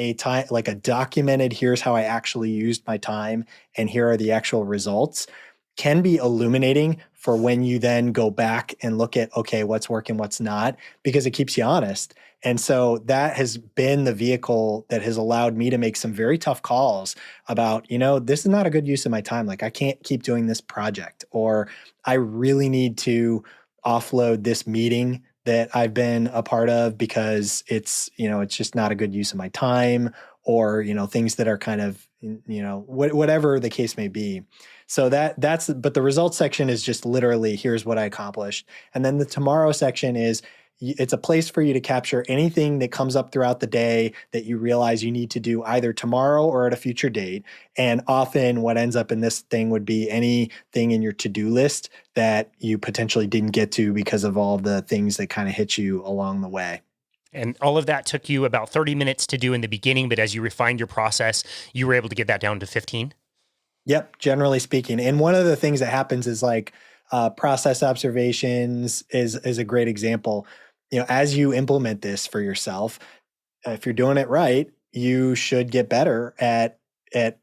like a documented, here's how I actually used my time and here are the actual results, can be illuminating for when you then go back and look at, okay, what's working, what's not, because it keeps you honest. And so that has been the vehicle that has allowed me to make some very tough calls about, this is not a good use of my time. Like, I can't keep doing this project, or I really need to offload this meeting that I've been a part of because it's just not a good use of my time, or, things that are kind of, whatever the case may be. So but the results section is just literally, here's what I accomplished. And then the tomorrow section it's a place for you to capture anything that comes up throughout the day that you realize you need to do either tomorrow or at a future date. And often what ends up in this thing would be anything in your to-do list that you potentially didn't get to because of all the things that kind of hit you along the way.
And all of that took you about 30 minutes to do in the beginning, but as you refined your process, you were able to get that down to 15?
Yep, generally speaking. And one of the things that happens is like process observations is a great example. As you implement this for yourself, if you're doing it right, you should get better at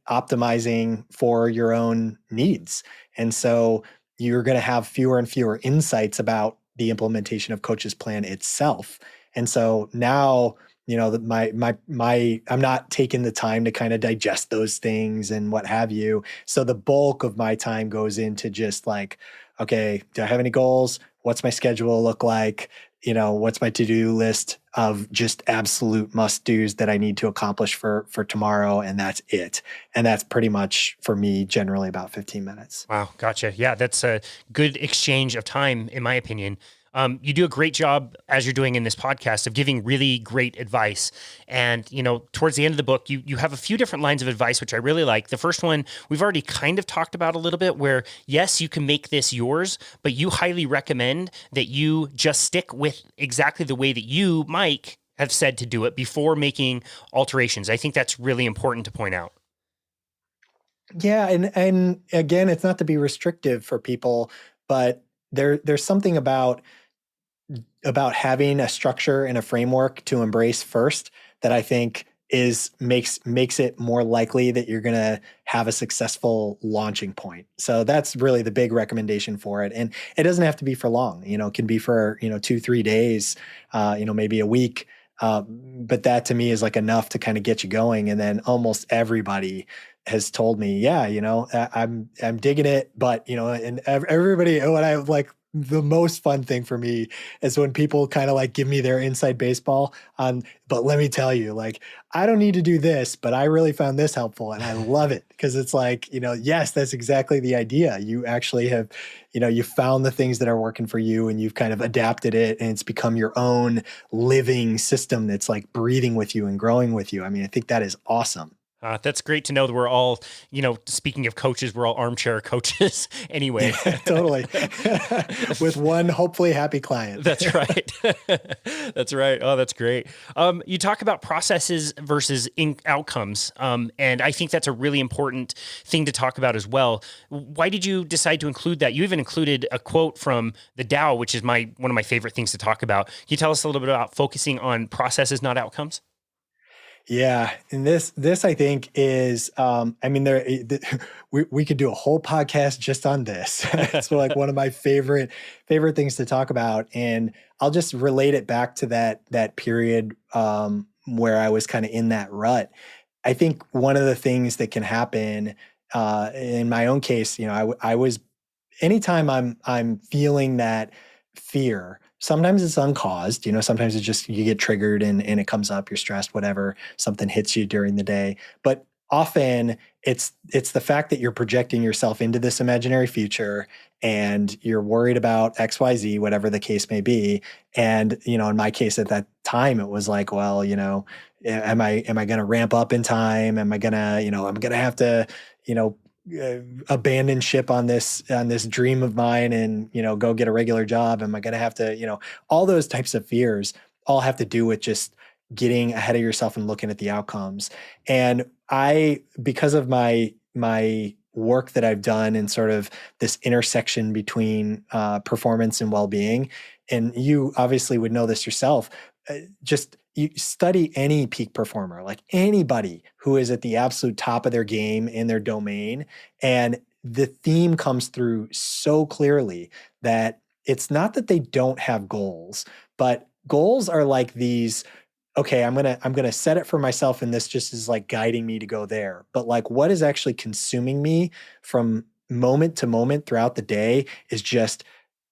optimizing for your own needs. And so you're going to have fewer and fewer insights about the implementation of Coach's Plan itself. And so now, I'm not taking the time to kind of digest those things and what have you. So the bulk of my time goes into just like, okay, do I have any goals? What's my schedule look like? What's my to-do list of just absolute must-dos that I need to accomplish for tomorrow? And that's it. And that's pretty much, for me, generally about 15 minutes.
Wow. Gotcha. Yeah. That's a good exchange of time, in my opinion. You do a great job, as you're doing in this podcast, of giving really great advice. And, towards the end of the book, you have a few different lines of advice, which I really like. The first one, we've already kind of talked about a little bit, where yes, you can make this yours, but you highly recommend that you just stick with exactly the way that you, Mike, have said to do it before making alterations. I think that's really important to point out.
Yeah, and again, it's not to be restrictive for people, but there's something about having a structure and a framework to embrace first that I think makes it more likely that you're going to have a successful launching point. So that's really the big recommendation for it. And it doesn't have to be for long, it can be for, 2-3 days, maybe a week. But that to me is like enough to kind of get you going. And then almost everybody has told me, yeah, I'm digging it, but and everybody, what I like, the most fun thing for me is when people kind of like give me their inside baseball on, but let me tell you, like, I don't need to do this, but I really found this helpful and I love it because it's like, yes, that's exactly the idea. You actually have, you found the things that are working for you and you've kind of adapted it and it's become your own living system that's like breathing with you and growing with you. I mean, I think that is awesome.
That's great to know that we're all, speaking of coaches, we're all armchair coaches anyway.
Totally. With one hopefully happy client.
That's right. That's right. Oh, that's great. You talk about processes versus outcomes. And I think that's a really important thing to talk about as well. Why did you decide to include that? You even included a quote from the Tao, which is one of my favorite things to talk about. Can you tell us a little bit about focusing on processes, not outcomes?
Yeah, and this I think is, we could do a whole podcast just on this. It's like one of my favorite things to talk about, and I'll just relate it back to that period where I was kind of in that rut. I think one of the things that can happen in my own case, I was anytime I'm feeling that fear, sometimes it's uncaused, sometimes it's just you get triggered and it comes up, you're stressed, whatever, something hits you during the day. But often it's the fact that you're projecting yourself into this imaginary future and you're worried about XYZ, whatever the case may be. And, in my case at that time, it was like, well, am I going to ramp up in time? Am I going to, I'm going to have to, abandon ship on this dream of mine and go get a regular job? Am I going to have to all those types of fears all have to do with just getting ahead of yourself and looking at the outcomes. And because of my work that I've done in sort of this intersection between performance and well-being, and you obviously would know this yourself, just you study any peak performer, like anybody who is at the absolute top of their game in their domain. And the theme comes through so clearly that it's not that they don't have goals, but goals are like these, okay, I'm going to set it for myself. And this just is like guiding me to go there. But like what is actually consuming me from moment to moment throughout the day is just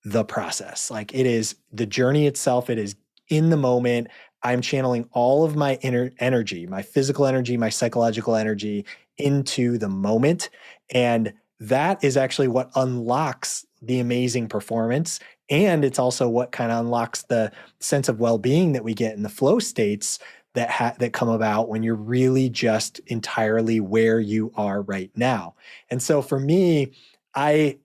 the process. Like it is the journey itself. It is in the moment. I'm channeling all of my inner energy, my physical energy, my psychological energy into the moment. And that is actually what unlocks the amazing performance. And it's also what kind of unlocks the sense of well-being that we get in the flow states that come about when you're really just entirely where you are right now. And so for me, I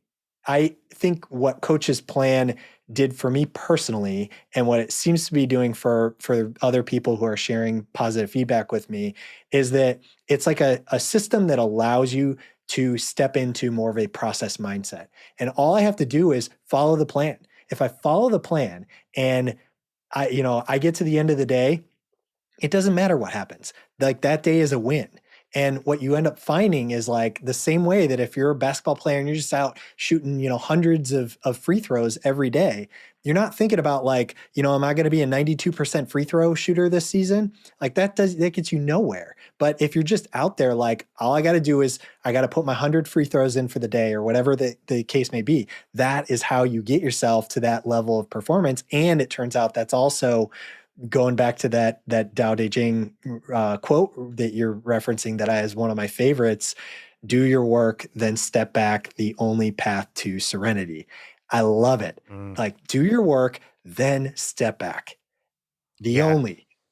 think what Coach's Plan did for me personally, and what it seems to be doing for other people who are sharing positive feedback with me, is that it's like a system that allows you to step into more of a process mindset. And all I have to do is follow the plan. If I follow the plan and I get to the end of the day, it doesn't matter what happens. Like that day is a win. And what you end up finding is like the same way that if you're a basketball player and you're just out shooting, hundreds of free throws every day, you're not thinking about like, am I going to be a 92% free throw shooter this season? Like that gets you nowhere. But if you're just out there, like all I got to do is I got to put my 100 free throws in for the day or whatever the case may be. That is how you get yourself to that level of performance. And it turns out that's also going back to that Tao Te Ching quote that you're referencing that is one of my favorites, do your work, then step back, the only path to serenity. I love it.
Mm,
Like, do your work, then step back. The
yeah.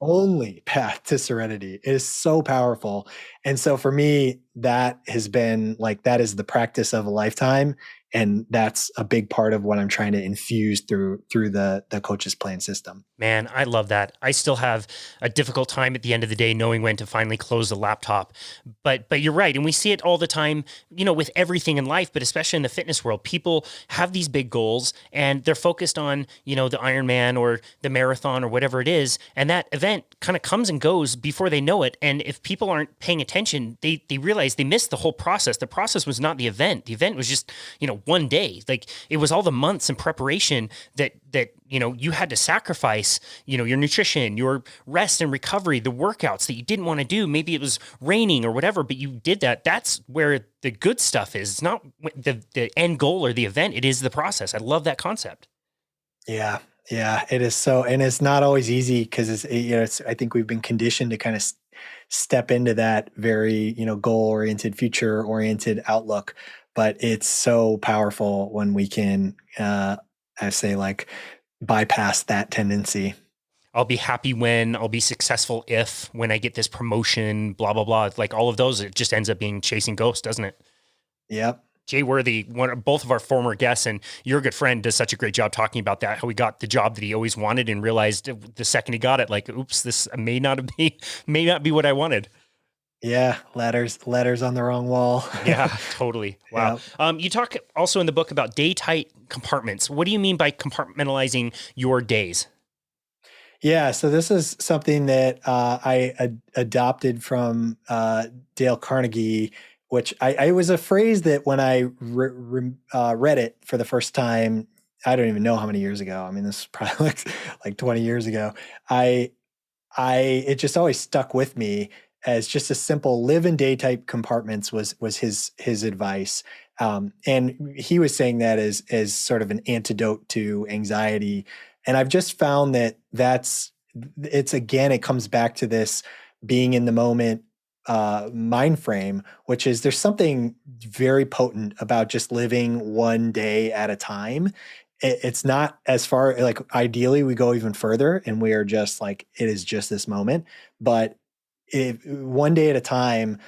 only path to serenity is so powerful. And so for me, that has been like, that is the practice of a lifetime. And that's a big part of what I'm trying to infuse through the coach's plan system.
Man, I love that. I still have a difficult time at the end of the day knowing when to finally close the laptop. But you're right, and we see it all the time, with everything in life, but especially in the fitness world. People have these big goals and they're focused on, the Ironman or the marathon or whatever it is, and that event kind of comes and goes before they know it. And if people aren't paying attention, they realize they missed the whole process. The process was not the event. The event was just, one day. Like it was all the months in preparation that you had to sacrifice, your nutrition, your rest and recovery, the workouts that you didn't want to do. Maybe it was raining or whatever, but you did that. That's where the good stuff is. It's not the end goal or the event. It is the process. I love that concept.
Yeah. Yeah. It is so, and it's not always easy because I think we've been conditioned to kind of step into that very, goal oriented, future oriented outlook. But it's so powerful when we can, I say, like, bypass that tendency.
I'll be happy when, I'll be successful when I get this promotion, blah, blah, blah. Like all of those, it just ends up being chasing ghosts, doesn't it?
Yep.
Jay Worthy, both of our former guests, and your good friend, does such a great job talking about that. How he got the job that he always wanted, and realized the second he got it, like, oops, this may not be what I wanted.
Yeah. Letters on the wrong wall.
Yeah, totally. Wow.
Yep.
You talk also in the book about day tight compartments. What do you mean by compartmentalizing your days?
Yeah, so this is something that adopted from Dale Carnegie, which I was a phrase that when I read it for the first time, I don't even know how many years ago. I mean, this is probably like 20 years ago. I it just always stuck with me as just a simple live in day type compartments was his advice. And he was saying that as sort of an antidote to anxiety. And I've just found that it comes back to this being in the moment mind frame, which is there's something very potent about just living one day at a time. It's not as far, like, ideally we go even further and we are just like, it is just this moment. But one day at a time,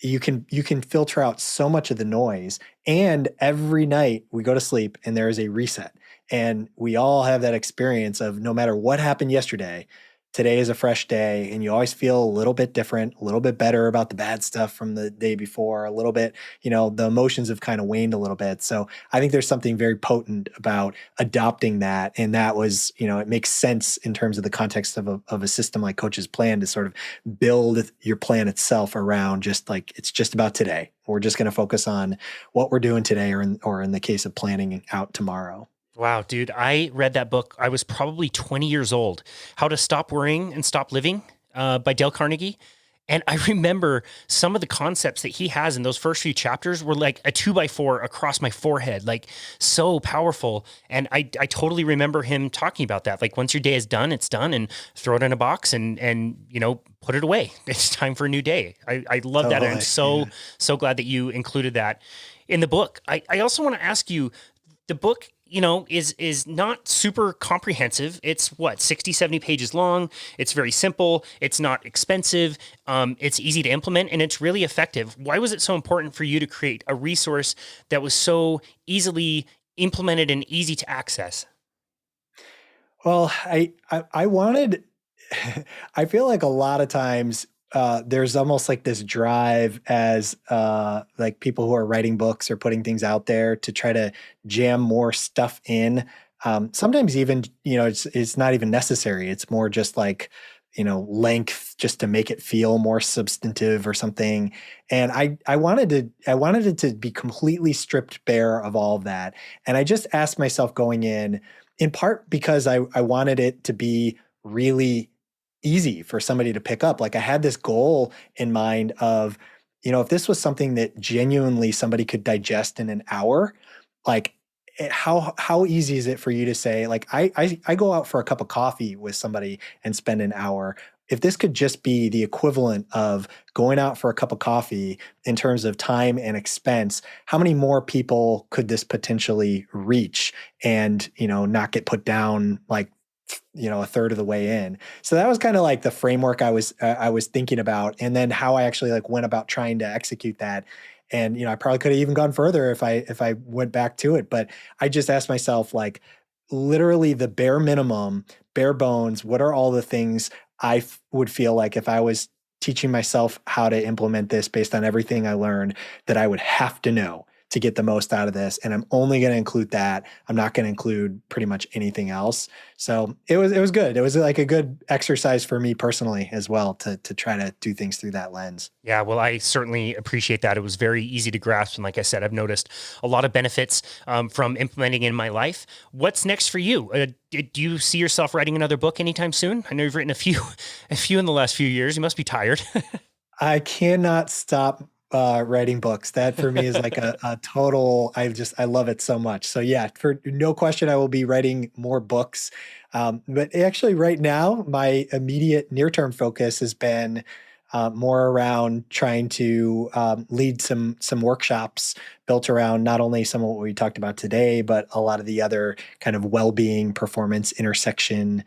you can filter out so much of the noise. And every night we go to sleep and there is a reset. And we all have that experience of no matter what happened yesterday, today is a fresh day, and you always feel a little bit different, a little bit better about the bad stuff from the day before, a little bit, the emotions have kind of waned a little bit. So I think there's something very potent about adopting that. And that was, it makes sense in terms of the context of a system like Coach's Plan to sort of build your plan itself around just like, it's just about today. We're just going to focus on what we're doing today, or in the case of planning out tomorrow.
Wow, dude, I read that book. I was probably 20 years old. How to Stop Worrying and Stop Living by Dale Carnegie. And I remember some of the concepts that he has in those first few chapters were like a 2x4 across my forehead, like so powerful. And I totally remember him talking about that. Like once your day is done, it's done, and throw it in a box and put it away. It's time for a new day. I love that. And I'm so glad that you included that in the book. I also want to ask you, the book, is not super comprehensive. It's 60, 70 pages long. It's very simple. It's not expensive. It's easy to implement, and it's really effective. Why was it so important for you to create a resource that was so easily implemented and easy to access?
Well, I wanted, I feel like a lot of times there's almost like this drive as like people who are writing books or putting things out there to try to jam more stuff in. Sometimes even, it's not even necessary. It's more just like, length just to make it feel more substantive or something. And I wanted it to be completely stripped bare of all of that. And I just asked myself going in part because I wanted it to be really easy for somebody to pick up. Like I had this goal in mind of, if this was something that genuinely somebody could digest in an hour, like how easy is it for you to say, like, I go out for a cup of coffee with somebody and spend an hour. if this could just be the equivalent of going out for a cup of coffee in terms of time and expense, how many more people could this potentially reach and, not get put down like, a third of the way in. So that was kind of like the framework I was thinking about, and then how I actually like went about trying to execute that. And, I probably could have even gone further if I went back to it, but I just asked myself, like, literally the bare minimum, bare bones, what are all the things would feel like if I was teaching myself how to implement this based on everything I learned that I would have to know to get the most out of this. And I'm only going to include that. I'm not going to include pretty much anything else. So it was good. It was like a good exercise for me personally as well to try to do things through that lens.
Yeah, well, I certainly appreciate that. It was very easy to grasp. And like I said, I've noticed a lot of benefits from implementing in my life. What's next for you? Do you see yourself writing another book anytime soon? I know you've written a few in the last few years. You must be tired.
I cannot stop writing books. That for me is like a total, I love it so much. So yeah, for no question, I will be writing more books. But actually right now, my immediate near-term focus has been more around trying to lead some workshops built around not only some of what we talked about today, but a lot of the other kind of well-being, performance intersection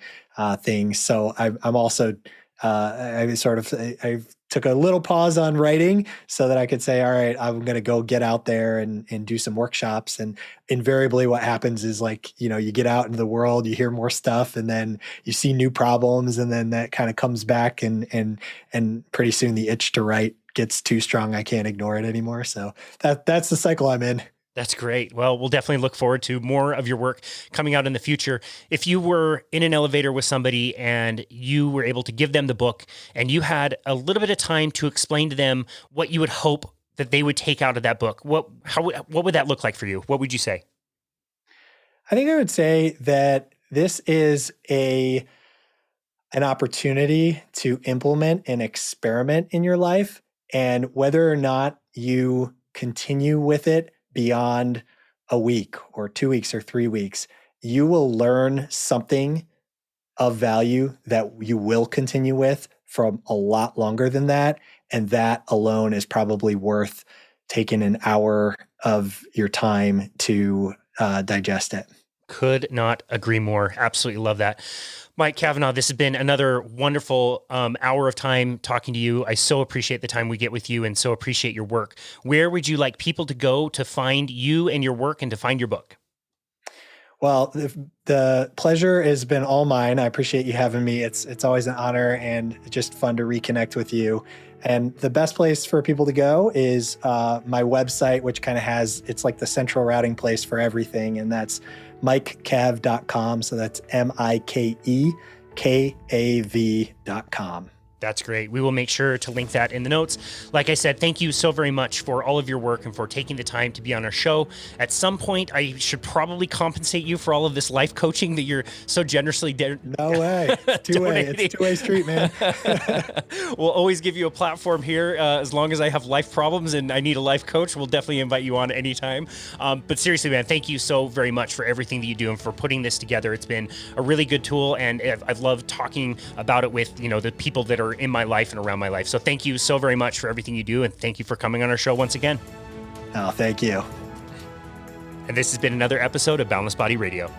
things. So I'm also I took a little pause on writing so that I could say, all right, I'm going to go get out there and do some workshops. And invariably what happens is, like, you get out into the world, you hear more stuff, and then you see new problems. And then that kind of comes back and pretty soon the itch to write gets too strong. I can't ignore it anymore. So that's the cycle I'm in.
That's great. Well, we'll definitely look forward to more of your work coming out in the future. If you were in an elevator with somebody and you were able to give them the book and you had a little bit of time to explain to them what you would hope that they would take out of that book, what would that look like for you? What would you say?
I think I would say that this is an opportunity to implement an experiment in your life, and whether or not you continue with it beyond a week or 2 weeks or 3 weeks, you will learn something of value that you will continue with from a lot longer than that. And that alone is probably worth taking an hour of your time to digest it.
Could not agree more. Absolutely love that. Mike Kavanagh, this has been another wonderful hour of time talking to you. I so appreciate the time we get with you and so appreciate your work. Where would you like people to go to find you and your work and to find your book?
Well, the pleasure has been all mine. I appreciate you having me. It's always an honor and just fun to reconnect with you. And the best place for people to go is my website, which kind of it's like the central routing place for everything. And that's MikeKav.com. So that's MikeKav.com.
That's great. We will make sure to link that in the notes. Like I said, thank you so very much for all of your work and for taking the time to be on our show. At some point, I should probably compensate you for all of this life coaching that you're so generously
No way. It's two-way. It's two-way street, man.
We'll always give you a platform here. As long as I have life problems and I need a life coach, we'll definitely invite you on anytime. But seriously, man, thank you so very much for everything that you do and for putting this together. It's been a really good tool, and I've loved talking about it with the people that are in my life and around my life. So thank you so very much for everything you do, and thank you for coming on our show once again.
Oh, thank you.
And this has been another episode of Boundless Body Radio.